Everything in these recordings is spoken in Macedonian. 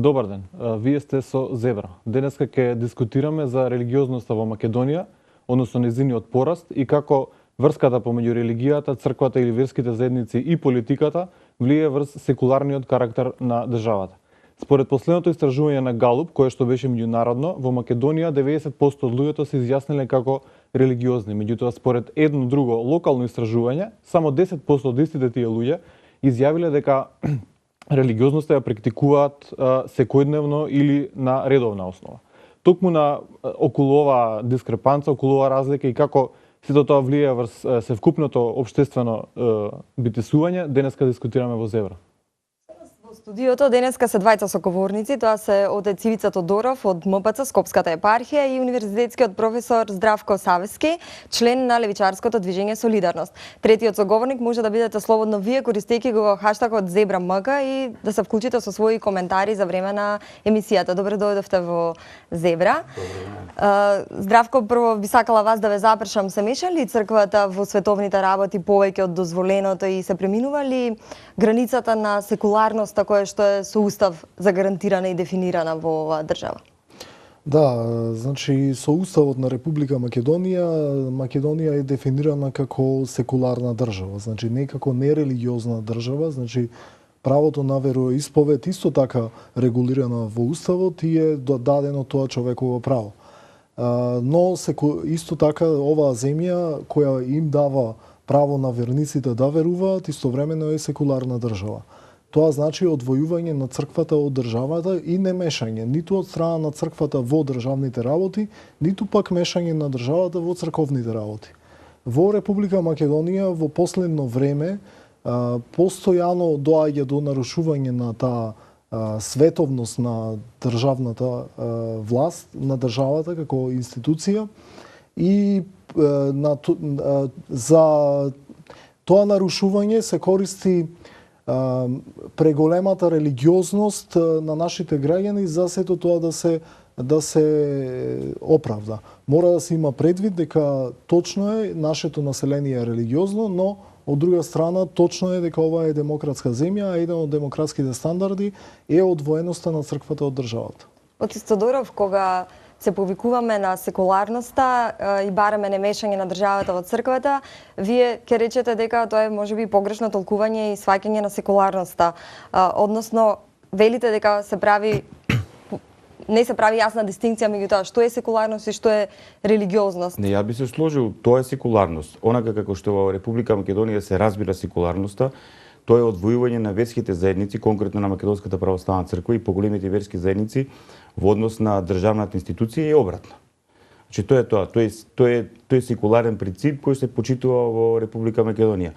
Добар ден, вие сте со Зебра. Денеска ќе дискутираме за религиозноста во Македонија, односно нејзиниот пораст и како врската помеѓу религијата, црквата или верските заедници и политиката влие врз секуларниот карактер на државата. Според последното истражување на Галуп, кое што беше меѓународно, во Македонија 90% од луѓето се изјасниле како религиозни. Меѓутоа, според едно друго локално истражување, само 10% од истите тие луѓе изјавиле дека религиозноста ја практикуваат секојдневно или на редовна основа. Токму на околу оваа дискрепанца, околу оваа разлика и како сето тоа влие врз севкупното општествено битесување, денеска дискутираме во Зебра. Во студиото денеска се двајца соговорници, тоа се отец Ивица Тодоров од МПЦ Скопската епархија и универзитетскиот професор Здравко Савески, член на левичарското движење Солидарност. Третиот соговорник може да бидете слободно вие, користејќи го хаштагот ЗебраМК и да се вклучите со своји коментари за време на емисијата. Добре дојдовте во Зебра. Здравко, прво би сакала вас да ве запрашам, се меша ли црквата во световните работи повеќе од дозволеното и се преминува ли границата на секуларноста која што е со устав загарантирана и дефинирана во оваа држава? Да, значи со уставот на Република Македонија е дефинирана како секуларна држава, значи не како нерелигиозна држава, значи правото на вероисповед исто така регулирано во уставот и е дадено тоа човеково право. Но исто така оваа земја која им дава право на верниците да веруваат, истовремено е секуларна држава. Тоа значи одвојување на црквата од државата и не мешање, ниту од страна на црквата во државните работи, ниту пак мешање на државата во црковните работи. Во Република Македонија во последно време постојано доаѓа до нарушување на таа световност на државната власт, на државата како институција и за тоа нарушување се користи преголемата религиозност на нашите граѓани за сето тоа да се оправда. Мора да се има предвид дека точно е нашето население е религиозно, но од друга страна точно е дека ова е демократска земја, а еден од демократските стандарди е одвоеноста на црквата од државата. Отец Тодоров, кога се повикуваме на секуларноста и бараме немешање на државата во црквата, вие ќе речете дека тоа е можеби погрешно толкување и сваќање на секуларноста. Односно, велите дека не се прави јасна дистинкција меѓу тоа што е секуларност и што е религиозност. Не, ја би се сложил, тоа е секуларност. Онака како што во Република Македонија се разбира секуларноста, тоа е одвојување на верските заедници, конкретно на Македонската православна црква и поголемите верски заедници во однос на државната институција и обратно. Значи тоа е тоа, тој е секуларен принцип кој се почитува во Република Македонија.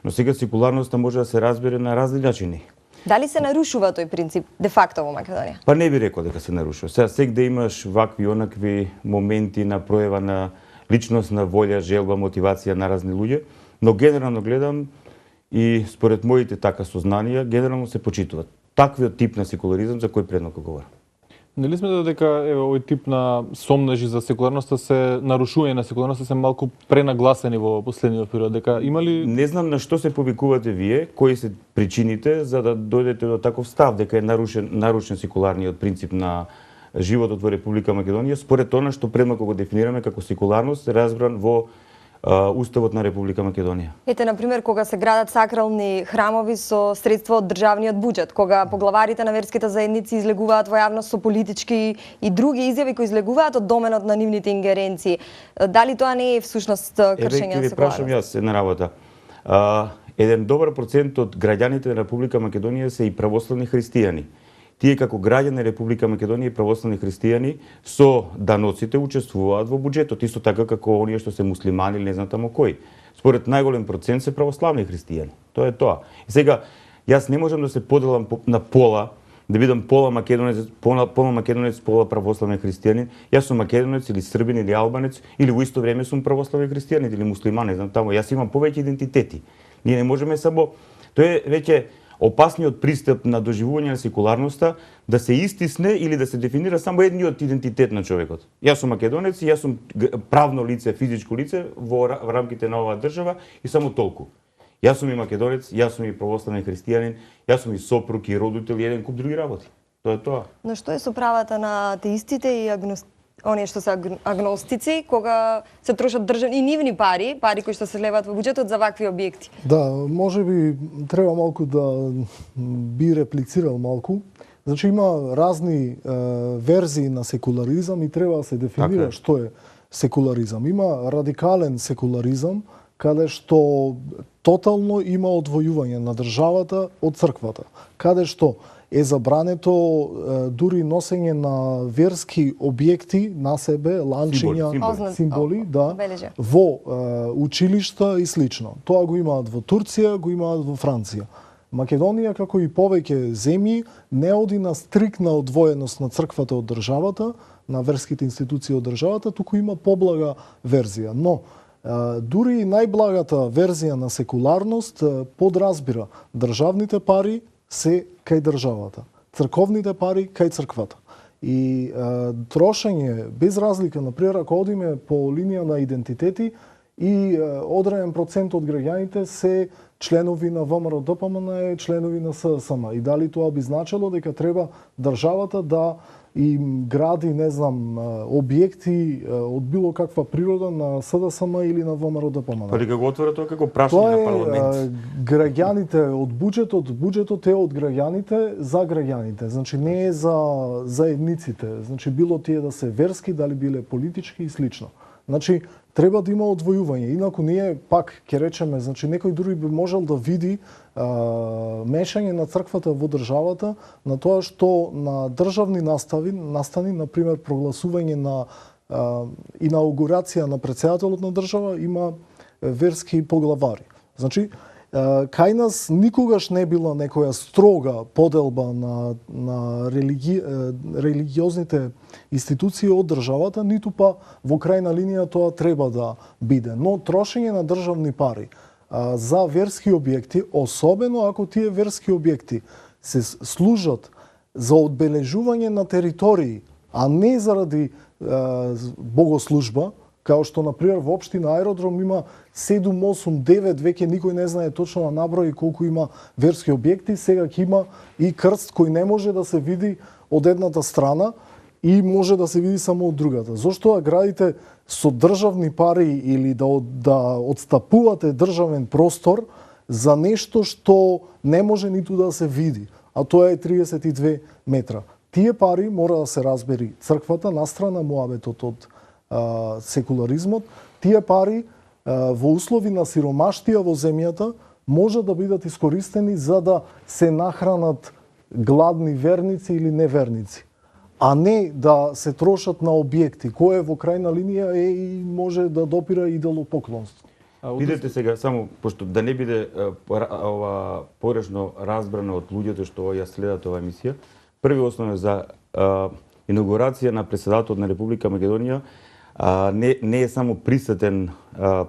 Но сега секуларноста може да се разбере на разни начини. Дали се нарушува тој принцип де факто во Македонија? Па не би рекол дека се нарушува. Сега сегде имаш вакви онакви моменти на пројава на личностна волја, желба, мотивација на разни луѓе, но генерално гледам и според моите така сознанија, генерално се почитуваат. Таквиот тип на секуларизам за кој предноко говорам. Нели смета дека овој тип на сомнежи за секуларноста се нарушување на секуларноста се малку пренагласени во последниот период, дека има ли... Не знам на што се повикувате вие, кои се причините за да дојдете до таков став дека е нарушен секуларниот принцип на животот во Република Македонија, според она што предноко го дефинираме како секуларност, разбран во Уставот на Република Македонија. Ете, например, кога се градат сакрални храмови со средства од државниот буџет, кога поглаварите на верските заедници излегуваат во јавност со политички и други изјави кои излегуваат од доменот на нивните ингеренции, дали тоа не е всушност кршење на секуларност? Еве, прашам јас една работа. Еден добар процент од граѓаните на Република Македонија се и православни христијани. Тие како граѓани на Република Македонија и православни христијани со даноците учествуваат во буџетот, исто така како оние што се муслимани или не знам тамо кои. Според најголем процент се православни христијани. Тоа е тоа. И сега, јас не можам да се поделам на пола, да бидам пола македонец, пола православен христијанин. Јас сум македонец или србин или албанец, или во исто време сум православен христијанин или муслиман, не знам тамо. Јас имам повеќе идентитети. Ние не можеме само... Тоа е веќе опасниот пристап на доживување на секуларноста да се истисне или да се дефинира само едниот идентитет на човекот. Јас сум македонец и јас сум правно лице, физичко лице во рамките на оваа држава и само толку. Јас сум и македонец, јас сум и православен христијанин, јас сум и сопруг и родител и еден куп други работи. Тоа е тоа. Но што е со правата на атеистите и оние што се агностици, кога се трошат државни и нивни пари кои што се леваат во буџетот за вакви објекти? Да, може би треба малку да би реплицирал малку. Значи има разни верзии на секуларизам и треба да се дефинира Така е. што е секуларизам. Има радикален секуларизам, каде што тотално има одвојување на државата од црквата, каде што е забрането дури носење на верски објекти на себе, ланчиња, Символи. символи, да, Обележја. во училишта и слично. Тоа го имаат во Турција, го имаат во Франција. Македонија, како и повеќе земји, не оди на стрикна одвоеност на црквата од државата, на верските институции од државата, туку има поблага верзија. Но дури и најблагата верзија на секуларност подразбира државните пари се кај државата, црковните пари кај црквата. И трошење без разлика, например, ако одиме по линија на идентитети и одреден процент од граѓаните се членови на ВМРО ДПМН, членови на СДСМ. И дали тоа би значило дека треба државата да им гради, не знам, објекти од било каква природа на СДСМ или на ВМРО ДПМН. Па дека го отвора тоа како прашање Тоа на е парламент. граѓаните од буџетот е од граѓаните за граѓаните. Значи не е за заедниците. Значи било тие да се верски, дали биле политички и слично. Значи треба да има одвојување. Инаку ние пак ќе речеме, значи некој дури би можел да види мешање на црквата во државата на тоа што на државни настани, например прогласување на инаугурација на председателот на држава има верски поглавари. Значи кај нас никогаш не била некоја строга поделба на религиозните институции од државата, ниту па во крајна линија тоа треба да биде. Но трошење на државни пари за верски објекти, особено ако тие верски објекти се служат за одбележување на територии, а не заради богослужба, као што, например, во општина Аеродром има 7, 8, 9, веќе никој не знае точно на наброј колку има верски објекти, сега ќе има и крст кој не може да се види од едната страна и може да се види само од другата. Зошто да градите со државни пари или да одстапувате државен простор за нешто што не може ниту да се види, а тоа е 32 метра. Тие пари мора да се разбери црквата настрана муабетот од секуларизмот, тие пари во услови на сиромаштија во земјата може да бидат искористени за да се нахранат гладни верници или неверници, а не да се трошат на објекти, кое во крајна линија е и може да допира идолопоклонство. Видете сега, само, пошто да не биде ова погрешно разбрано од луѓето што ја следат оваа емисија, први основен за инаугурација на председателот на Република Македонија не е само присутен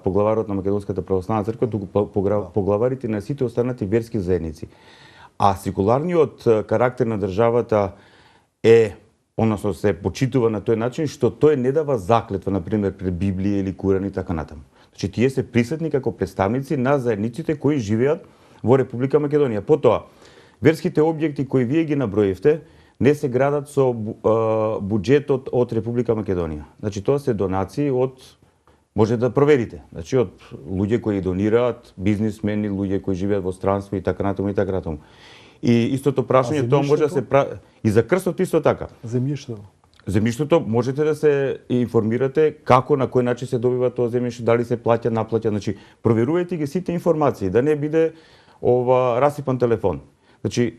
поглаварот на Македонската православна црква, туку поглаварите на сите останати верски заедници. А секуларниот карактер на државата е, односно се почитува на тој начин што тој не дава заклетва, например, пред Библија или Куран и така натаму. Значи тие се присутни како представници на заедниците кои живеат во Република Македонија. Потоа, верските објекти кои вие ги наброивте не се градат со буџетот од Република Македонија. Значи тоа се донации од, може да проверите, значи од луѓе кои донираат, бизнисмени, луѓе кои живеат во странство и така натаму и така натаму. И истото прашање тоа може да се прави и за крстот исто така. Земјиштето. Земјиштето можете да се информирате како, на кој начин се добива тоа земјиште, дали се плаќа, наплаќа, значи проверувајте ги сите информации, да не биде расипан телефон. Значи,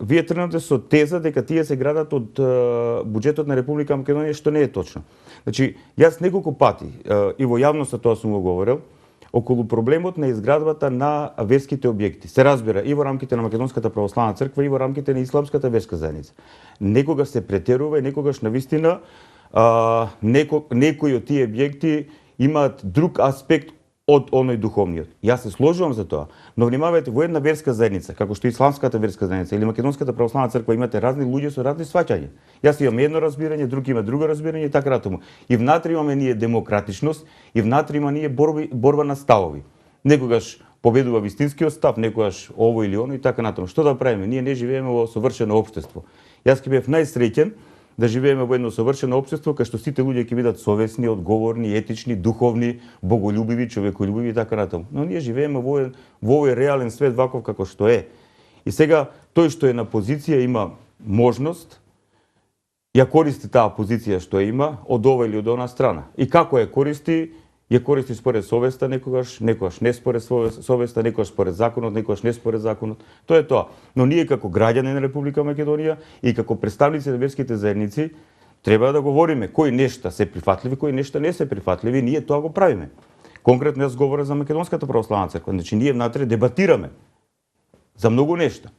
вие тргнате со теза дека тие се градат од буџетот на Република Македонија, што не е точно. Значи, јас неколку пати и во јавноста тоа сум го говорил, околу проблемот на изградбата на верските објекти. Се разбира и во рамките на Македонската православна црква и во рамките на Исламската верска заедница. Некогаш се претерува и некогаш навистина некои од тие објекти имаат друг аспект од оној духовниот. Јас се сложувам за тоа, но внимавајте, во една верска заедница, како што Исламската верска заедница или Македонската православна црква, имате разни луѓе со разни сваќања. Јас имам едно разбирање, друг има друго разбирање и така натаму. И внатре имаме ние демократичност, и внатре има ние борба на ставови. Некогаш победува вистинскиот став, некогаш ово или оно и така натаму. Што да правиме? Ние не живееме во совршено општество. Јас ќе бев најсреќен да живееме во едно совршено општество кај што сите луѓе ќе бидат совесни, одговорни, етични, духовни, боголюбиви, човеколюбиви и така натаму. Но ние живееме во овој реален свет ваков како што е. И сега тој што е на позиција има можност ја користи таа позиција што има од ова или од она страна. И како ја користи според совеста некогаш не според совеста, некогаш според законот, некогаш не според законот. Тоа е тоа. Но ние како граѓани на Република Македонија и како представници на верските заедници треба да говориме кои нешта се прифатливи, кои нешта не се прифатливи, ние тоа го правиме. Конкретно јас говорам за Македонската православна црква, значи ние внатре дебатираме за многу нешта.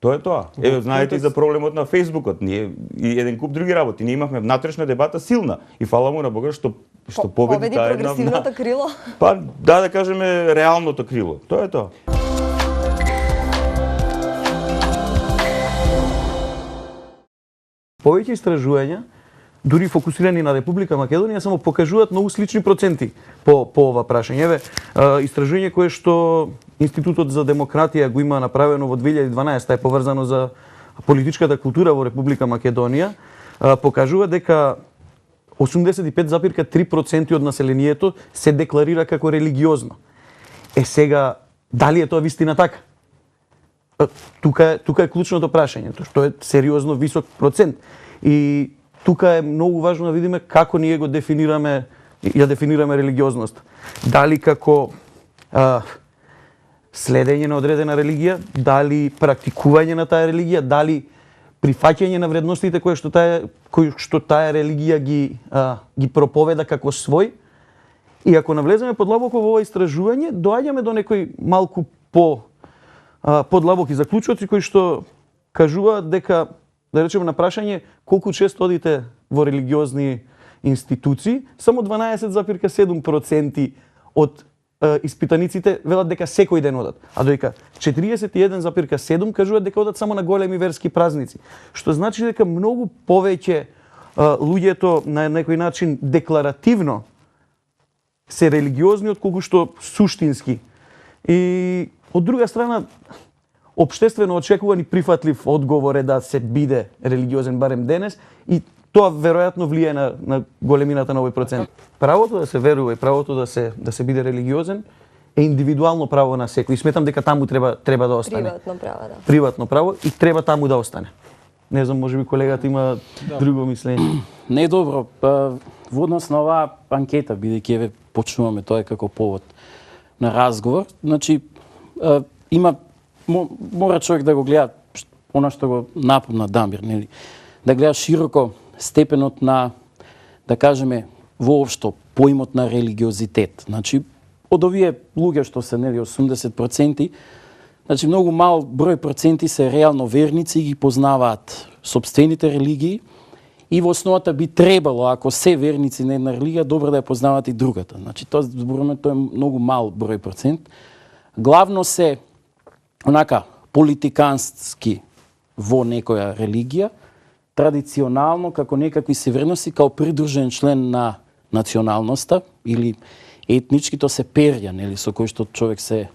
Тоа е тоа. Еве знаете за проблемот на Фејсбукот, ние и еден куп други работи. Ние имавме внатрешна дебата силна и фала му на Бога што победи таа една прогресивното крило. Па да кажеме реалното крило. Тоа е тоа. Повеќе истражувања, дури фокусирани на Република Македонија, само покажуваат многу слични проценти по ова прашање. Еве, истражување кое што Институтот за демократија го има направено во 2012, е поврзано за политичката култура во Република Македонија, покажува дека 85,3% од населението се декларира како религиозно. Сега, дали е тоа вистина така? Тука е клучното прашање, што е сериозно висок процент. И тука е многу важно да видиме како ние го дефинираме религиозност. Дали како следење на одредена религија, дали практикување на таа религија, дали прифаќање на вредностите кои што таа религија ги проповеда како свој. И ако навлеземе подлабоко во ова истражување, доаѓаме до некои малку подлабоки заклучоци кои што кажуваат дека, да речеме на прашање колку често одите во религиозни институции, само 12,7% од испитаниците велат дека секој ден одат, а додека 41,7 кажуваат дека одат само на големи верски празници, што значи дека многу повеќе луѓето на некој начин декларативно се религиозни отколку што суштински. И од друга страна, општествено очекуван и прифатлив одговор е да се биде религиозен барем денес и тоа веројатно влие на големината на овој процент. Правото да се верува и правото да се биде религиозен е индивидуално право на секој. Сметам дека таму треба да остане. Приватно право, да. Приватно право и треба таму да остане. Не знам, можеби колегата има друго мислење. Не е добро. Во однос на оваа анкета, бидејќи еве почнуваме тоа како повод на разговор, значи мора човек да го гледа она што го напомна Дамир, нели? Да гледа широко степенот на, да кажеме, воопшто поимот на религиозитет. Значи, од овие луѓе што се, нели, 80%, значи многу мал број проценти се реално верници и ги познаваат сопствените религии и во основата би требало, ако се верници на една религија, добро да ја познаваат и другата. Значи, тоа зборуваме, тоа е многу мал број процент. Главно се онака политикански во некоја религија, традиционално како некакви се вредности, као придружен член на националноста или етничкито се перја, нели, со кој што човек се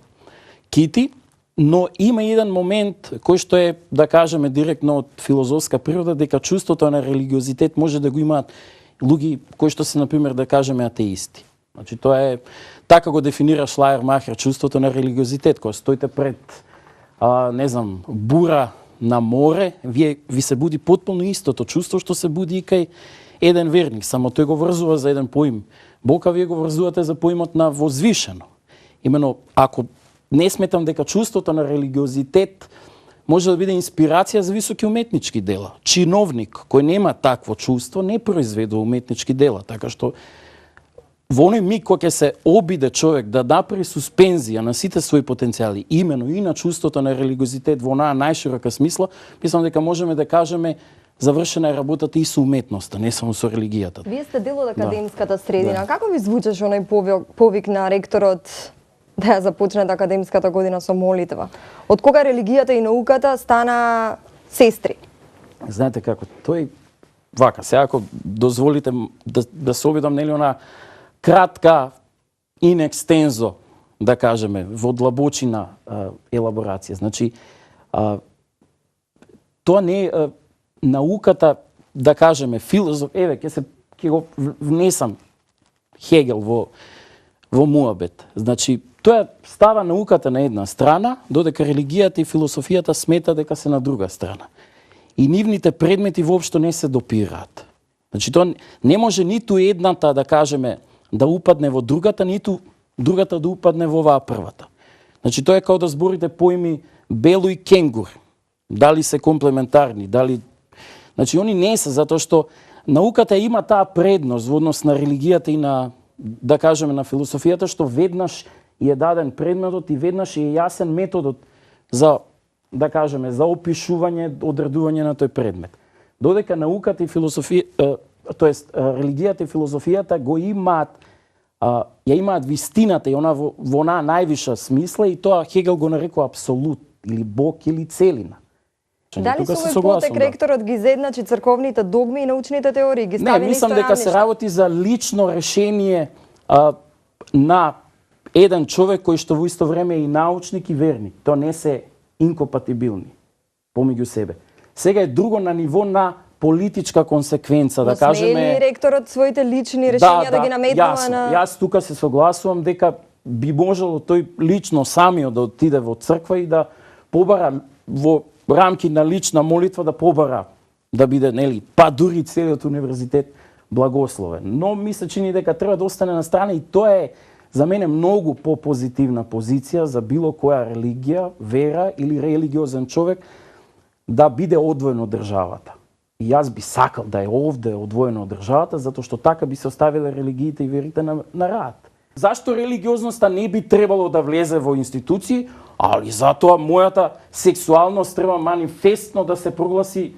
кити, но има еден момент кој што е, да кажеме, директно од филозофска природа, дека чувството на религиозитет може да го имаат луѓе кои што се, например, да кажеме, атеисти. Значи, тоа е, така го дефинира Шлајер-Махер, чувството на религиозитет, кога стоите пред, не знам, бура на море, ви се буди потполно истото чувство што се буди и кај еден верник, само тој го врзува за еден поим Бог, а вие го врзувате за поимот на возвишено. Имено, ако не сметам дека чувството на религиозитет може да биде инспирација за високи уметнички дела. Чиновник кој нема такво чувство не произведува уметнички дела, така што во оној миг кога ќе се обиде човек да направи суспензија на сите своји потенцијали, имено и на чувството на религиозитет во онаа најширока смисла, мислам дека можеме да кажеме завршена е работата и со уметноста, не само со религијата. Вие сте дел од академската средина. Како ви звучеше оној повик на ректорот да ја започнете академската година со молитва? Од кога религијата и науката стана сестри? Знаете како, тој вака, сега ако дозволите да се обидам, нели, она кратка in extenso, да кажеме, во длабочина елаборација. Значи, тоа не е науката, да кажеме, филозоф, еве, ќе го внесам Хегел во муабет. Значи, тоа става науката на една страна, додека религијата и философијата смета дека се на друга страна. И нивните предмети воопшто не се допираат. Значи, тоа не може ниту едната, да кажеме, да упадне во другата, ниту другата да упадне во оваа првата. Значи, тоа е како да зборите поими бело и кенгур. Дали се комплементарни, дали... Значи, они не се, затоа што науката има таа предност во однос на религијата и на, да кажеме, на философијата, што веднаш е даден предметот и веднаш е јасен методот за, да кажеме, за опишување, одредување на тој предмет. Додека науката и тоест религијата и философијата го имаат, ја имаат вистината и она во онаа највиша смисла, и тоа Хегел го нарекува апсолут или Бог или целина. Дали со овој потек ректорот ги изедначи црковните догми и научните теории, ги стави не, мислам дека се работи за лично решение на еден човек кој што во исто време е и научник и верник. Тоа не се инкомпатибилни помеѓу себе. Сега е друго на ниво на политичка консеквенца, да кажеме. Смее ли ректорот своите лични решенија да ги наметнува на... Јас тука се согласувам дека би можело тој лично самиот да отиде во црква и да побара во рамки на лична молитва да побара да биде, нели, па дури целиот универзитет благословен. Но ми се чини дека треба да остане на страна и тоа е за мене многу по-позитивна позиција за било која религија, вера или религиозен човек да биде одвоен од државата. И јас би сакал да е овде одвоено од државата, затоа што така би се оставиле религиите и верите на рад. Зашто религиозноста не би требало да влезе во институции, али затоа мојата сексуалност треба манифестно да се прогласи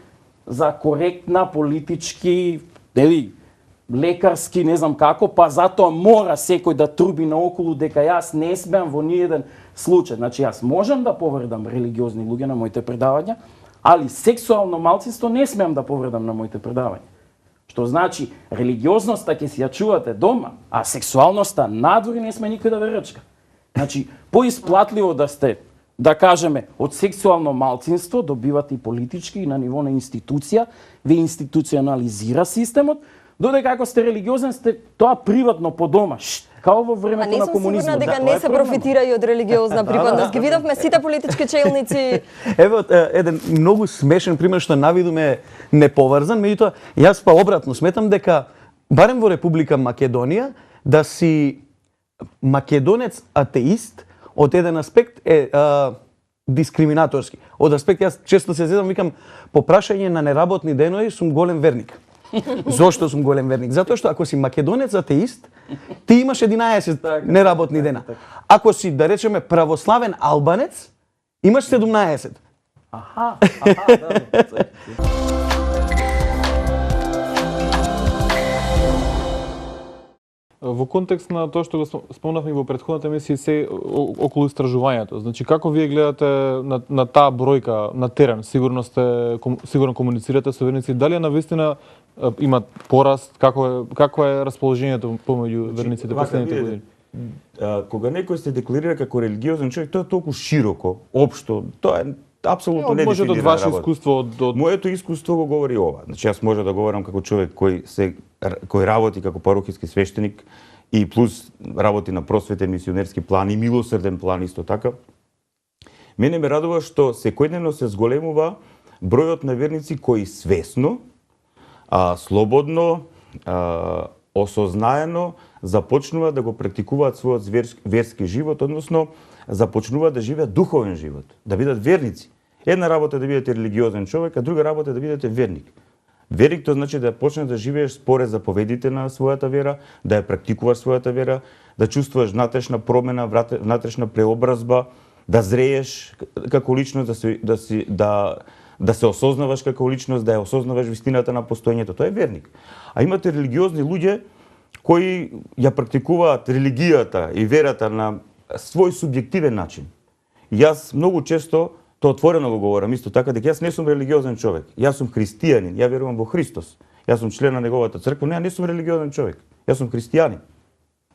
за коректна, политички, нели, лекарски, не знам како, па затоа мора секој да труби наоколу дека јас не смеам во ниеден случај. Значи, јас можам да повредам религиозни луѓе на моите предавања, али сексуално малцинство не смеам да повредам на моите предавања. Што значи, религиозноста ќе си ја чувате дома, а сексуалноста надвори не сме никој да ве рчка. Значи, поисплатливо да сте, да кажеме, од сексуално малцинство добивате и политички и на ниво на институција, ве институционализира системот, додека ако сте религиозен, сте тоа приватно по дома. Као во времето на комунизмот. А не сум сигурна дека не се профитира и од религиозна припадност. Ги видовме сите политички челници. Ево еден многу смешен пример што навидуме неповрзан, меѓутоа јас па обратно сметам дека барем во Република Македонија да си македонец атеист од еден аспект е дискриминаторски. Од аспект јас често се зедам, викам, по прашање на неработни денови сум голем верник. Зошто сум голем верник? Затоа што ако си македонец атеист, ти имаш 11 неработни дена. Ако си, да речеме, православен албанец, имаш 17. Аха, да. Во контекст на тоа што го спомнавме во претходната емисија се околу истражувањето. Значи како вие гледате на таа бројка на терен? Сигурно комуницирате со верници, дали е навистина има пораст, какво е расположението помеѓу верниците последните години? Кога некој се декларира како религиозен човек, тоа е толку широко, општо, тоа е апсолутно не може од ваше искуство Моето искуство го говори ова. Значи јас може да говорам како човек кој работи како парухиски свештеник и плюс работи на просветен мисионерски план и милосрден план исто така. Мене ме радува што секојдневно се зголемува бројот на верници кои свесно, слободно, осознаено започнуваат да го практикуваат својот верски живот, односно започнуваат да живеат духовен живот, да бидат верници. Една работа е да бидете религиозен човек, а друга работа е да бидете верник. Верник тоа значи да почнеш да живееш според заповедите на својата вера, да ја практикуваш својата вера, да чувствуваш внатрешна промена, внатрешна преобразба, да зрееш како личност, да се осознаваш како личност, да ја осознаваш вистината на постоењето. Тоа е верник. А имате религиозни луѓе кои ја практикуваат религијата и верата на свој субјективен начин. Јас многу често тоа отворено го говорам исто така дека јас не сум религиозен човек. Јас сум христијанин, ја верувам во Христос. Јас сум член на неговата црква, не сум религиозен човек. Јас сум христијанин.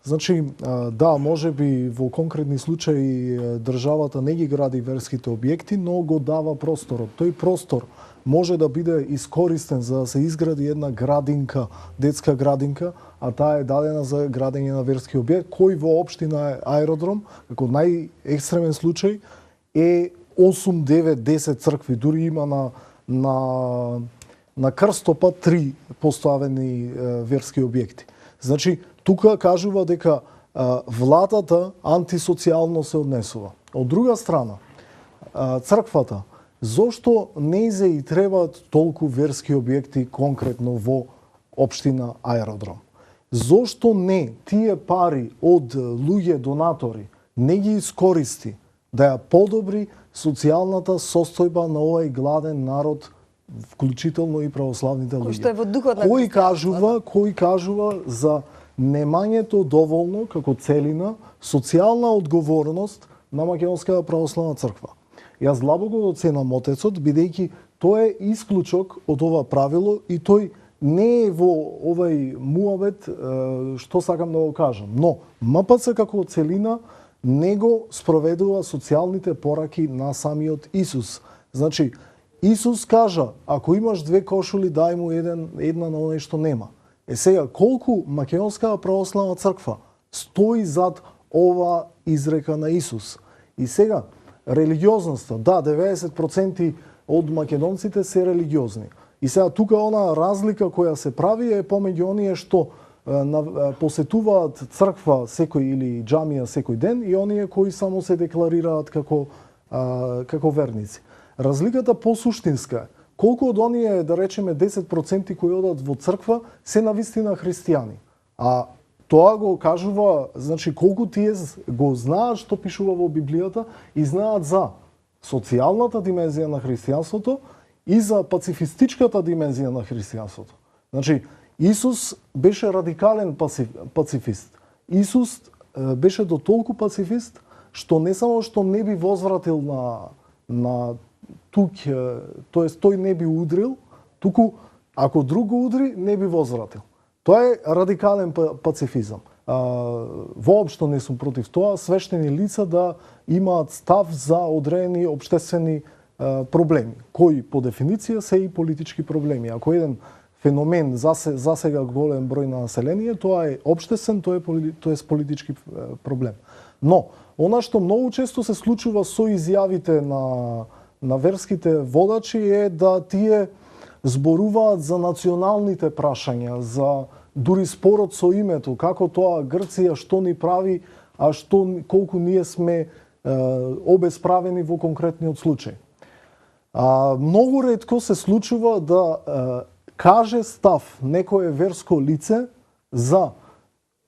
Значи, да, може би во конкретни случаи државата не ги гради верските објекти, но го дава просторот. Тој простор може да биде искористен за да се изгради една градинка, детска градинка, а таа е дадена за градење на верски објект, кој во општина Аеродром, како најекстремен случај, е 8, 9, 10 цркви, дури има на крстопа 3 поставени верски објекти. Значи, тука кажува дека владата антисоцијално се однесува. Од друга страна, црквата, зошто неизе и требаат толку верски објекти конкретно во општина Аеродром? Зошто не тие пари од луѓе донатори не ги искористи да ја подобри социјалната состојба на овој гладен народ, вклучително и православните луѓе? Што е во духот на Кој кажува за немањето доволно како целина социјална одговорност на Македонската православна црква? Јас длабоко го ценам отецот, бидејќи тој е исклучок од ова правило и тој не е во овај муабет, што сакам да го кажам. Но МПЦ како целина не го спроведува социјалните пораки на самиот Исус. Значи, Исус кажа, ако имаш 2 кошули, дај му една на оној што нема. Сега, колку Македонската православна црква стои зад ова изрека на Исус? И сега, религиозноста, да, 90% од македонците се религиозни. И сега тука она разлика која се прави е помеѓу оние што посетуваат црква секој или џамија секој ден и оние кои само се декларираат како верници. Разликата посуштинска е колку од оние, да речеме 10% кои одат во црква се навистина христијани. А тоа го кажува, значи колку тие го знаат што пишува во Библијата и знаат за социјалната димензија на христијанството и за пацифистичката димензија на христијанството. Значи, Исус беше радикален пацифист. Исус беше до толку пацифист што не само што не би возвратил на тук, тоест тој не би удрил, туку ако друг го удри, не би возвратил. Тоа е радикален пацифизам. Воопшто не сум против тоа свештени лица да имаат став за одредени општествени проблеми, кои по дефиниција се и политички проблеми. Ако еден феномен засега голем број на население, тоа е општествен, тоа е политички проблем. Но, она што многу често се случува со изјавите на верските водачи е да тие зборуваат за националните прашања, за дури спорот со името, како тоа Грција што ни прави, а колку ние сме обесправени во конкретниот случај. Многу ретко се случува да каже став некое верско лице за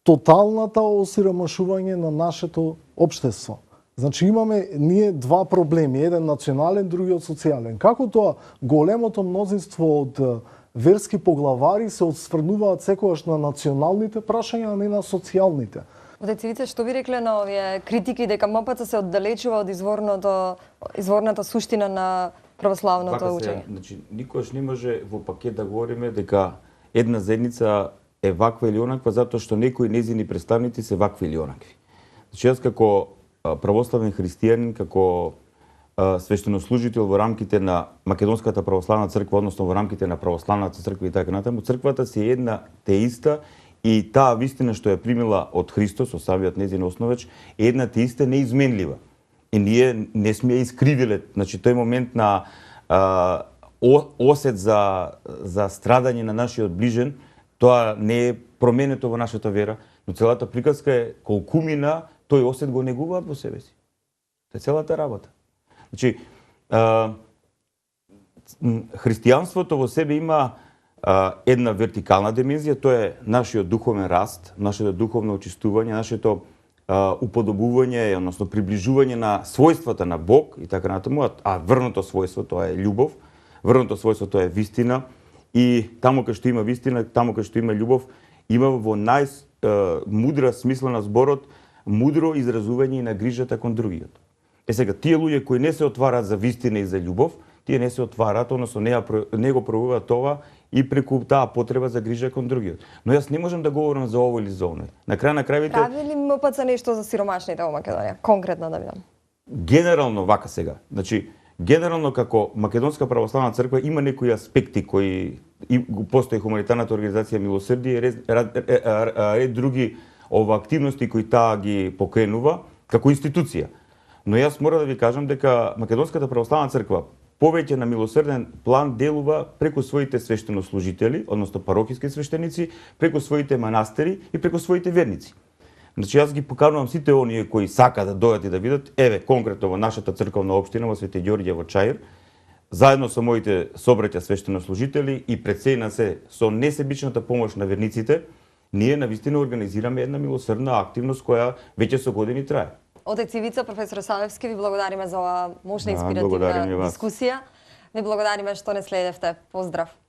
тоталната осиромашување на нашето општество. Значи имаме ние два проблеми, еден национален, другиот социјален. Како тоа големото мнозинство од верски поглавари се отсврнуваат секогаш на националните прашања, а не на социјалните? Отец Ивице, што би рекле на овие критики дека МПЦ се оддалечува од изворната суштина на православното учење? Значи, никош не може во пакет да говориме дека една заедница е ваква или онаква, затоа што некои незини представници се вакви или онакви. Значи, јас како православен христијанин, како свештенослужител во рамките на Македонската православна црква, односно во рамките на православната црква и така натаму, црквата се една те иста и таа вистина што ја примила од Христос, од самиот незин основач, е една те иста неизменлива. И ние не сме ја искривиле. Значи, тој момент на осет за страдање на нашиот ближен, тоа не е променето во нашата вера, но целата приказка е колку мина тој осет го негуваат во себе си. Тоа е целата работа. Значи, христијанството во себе има една вертикална димензија, тоа е нашиот духовен раст, нашето духовно очистување, нашето уподобување, односно приближување на својствата на Бог и така натаму, а врното својство тоа е љубов, врното својство тоа е вистина и таму кај што има вистина, таму кај што има љубов, има во најмудра смисла на зборот мудро изразување и на грижата кон другиот. Сега, тие луѓе кои не се отвараат за вистина и за љубов, тие не се отвараат, односно не го пробуваат това и преку таа потреба за грижа кон другиот. Но јас не можам да говорам за ово или за оној. На крај на крајите... Прави ли МПЦ нешто за сиромашните во Македонија? Конкретно да видам. Генерално вака сега. Значи, Генерално како Македонска православна црква има некои аспекти кои постои хуманитарната организација Милосрдие, ред други активности кои таа ги покренува како институција. Но јас мора да ви кажам дека Македонската православна црква повеќе на милосрден план делува преку своите свештенослужители, односно парокиски свештеници, преку своите манастери и преку своите верници. Значи јас ги поканувам сите оние кои сака да дојдат и да видат, еве конкретно во нашата црковна општина во Свети Ѓорѓе во Чаир, заедно со моите собраќа свештенослужители и пред се со несебичната помош на верниците, ние навистина организираме една милосрдна активност која веќе со години трае. Отец Ивица, професор Савевски, ви благодариме за оваа мощна благодариме инспиративна вас. дискусија. Ви благодариме што не следевте. Поздрав!